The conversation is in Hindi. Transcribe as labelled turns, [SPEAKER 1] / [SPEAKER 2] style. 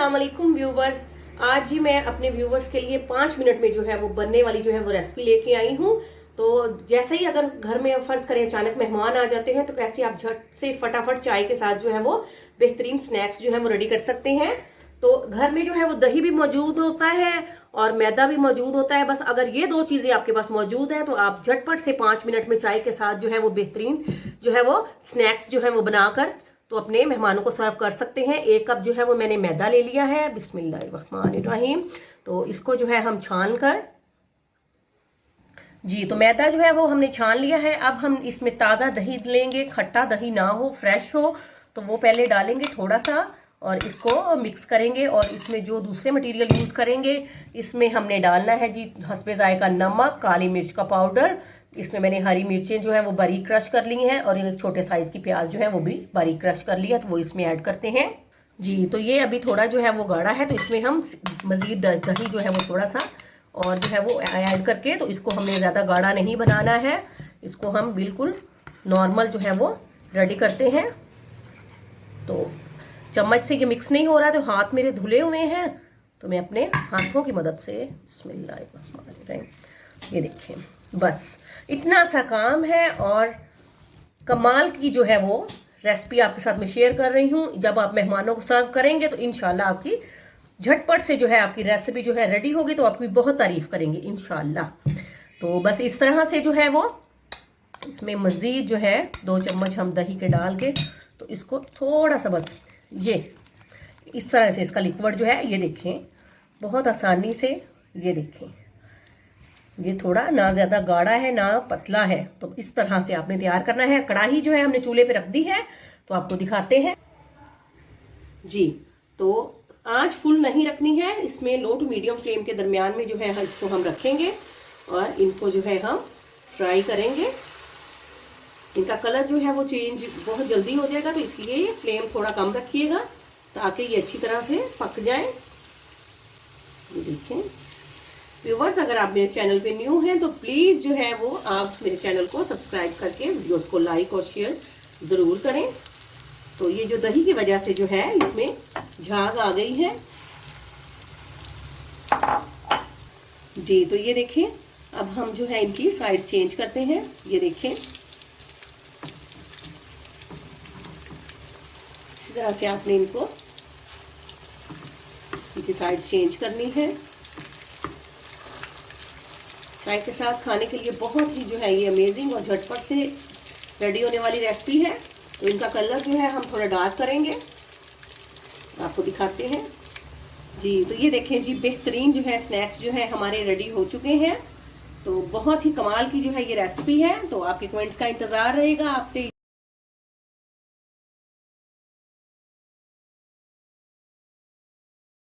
[SPEAKER 1] अस्सलाम वालेकुम व्यूवर्स। आज ही मैं अपने व्यूवर्स के लिए 5 मिनट में जो है वो बनने वाली जो है वो रेसिपी लेके आई हूँ। तो जैसे ही अगर घर में फर्ज करें अचानक मेहमान आ जाते हैं तो कैसे आप झट से फटाफट चाय के साथ जो है वो बेहतरीन स्नैक्स जो है वो रेडी कर सकते हैं। तो घर में जो है वो दही भी मौजूद होता है और मैदा भी मौजूद होता है। बस अगर ये दो चीजें आपके पास मौजूद है तो आप झटपट से 5 मिनट में चाय के साथ जो है वो बेहतरीन जो है वो स्नैक्स जो है वो बनाकर तो अपने मेहमानों को सर्व कर सकते हैं। 1 कप जो है वो मैंने मैदा ले लिया है। बिस्मिल्लाहिर्रहमानिर्रहीम। तो इसको जो है हम छान कर जी, तो मैदा जो है वो हमने छान लिया है। अब हम इसमें ताज़ा दही लेंगे, खट्टा दही ना हो, फ्रेश हो, तो वो पहले डालेंगे थोड़ा सा और इसको मिक्स करेंगे। और इसमें जो दूसरे मटेरियल यूज़ करेंगे इसमें हमने डालना है जी हस्बे जायका नमक, काली मिर्च का पाउडर। इसमें मैंने हरी मिर्चें जो है वो बारीक क्रश कर ली हैं और एक छोटे साइज़ की प्याज जो है वो भी बारीक क्रश कर लिया, तो वो इसमें ऐड करते हैं जी। तो ये अभी थोड़ा जो है वो गाढ़ा है, तो इसमें हम मज़ीद दही जो है वो थोड़ा सा और जो है वो ऐड करके, तो इसको हमने ज़्यादा गाढ़ा नहीं बनाना है, इसको हम बिल्कुल नॉर्मल जो है वो रेडी करते हैं। तो चम्मच से ये मिक्स नहीं हो रहा, तो हाथ मेरे धुले हुए हैं तो मैं अपने हाथों की मदद से बिस्मिल्लाह, ये देखिए बस इतना सा काम है। और कमाल की जो है वो रेसिपी आपके साथ में शेयर कर रही हूँ। जब आप मेहमानों को सर्व करेंगे तो इंशाल्लाह आपकी झटपट से जो है आपकी रेसिपी जो है रेडी होगी, तो आपकी बहुत तारीफ करेंगे इंशाल्लाह। तो बस इस तरह से जो है वो इसमें मज़ीद जो है 2 चम्मच हम दही के डाल के, तो इसको थोड़ा सा बस ये इस तरह से इसका लिक्विड जो है ये देखें बहुत आसानी से, ये देखें ये थोड़ा ना ज़्यादा गाढ़ा है ना पतला है, तो इस तरह से आपने तैयार करना है। कढ़ाई जो है हमने चूल्हे पे रख दी है, तो आपको दिखाते हैं जी। तो आंच फुल नहीं रखनी है, इसमें लो टू मीडियम फ्लेम के दरमियान में जो है इसको हम रखेंगे और इनको जो है हम फ्राई करेंगे। इनका कलर जो है वो चेंज बहुत जल्दी हो जाएगा, तो इसलिए फ्लेम थोड़ा कम रखिएगा ताकि ये अच्छी तरह से पक जाए। ये देखें व्यूवर्स, अगर आप मेरे चैनल पे न्यू हैं तो प्लीज़ जो है वो आप मेरे चैनल को सब्सक्राइब करके वीडियोस को लाइक और शेयर ज़रूर करें। तो ये जो दही की वजह से जो है इसमें झाग आ गई है जी। तो ये देखें अब हम जो है इनकी साइड चेंज करते हैं। ये देखें इसी तरह से आपने इनको इनकी साइड चेंज करनी है। चाय के साथ खाने के लिए बहुत ही जो है ये अमेजिंग और झटपट से रेडी होने वाली रेसिपी है। तो इनका कलर जो है हम थोड़ा डार्क करेंगे, आपको दिखाते हैं जी। तो ये देखें जी बेहतरीन जो है स्नैक्स जो है हमारे रेडी हो चुके हैं। तो बहुत ही कमाल की जो है ये रेसिपी है। तो आपके कमेंट्स का इंतज़ार रहेगा आपसे।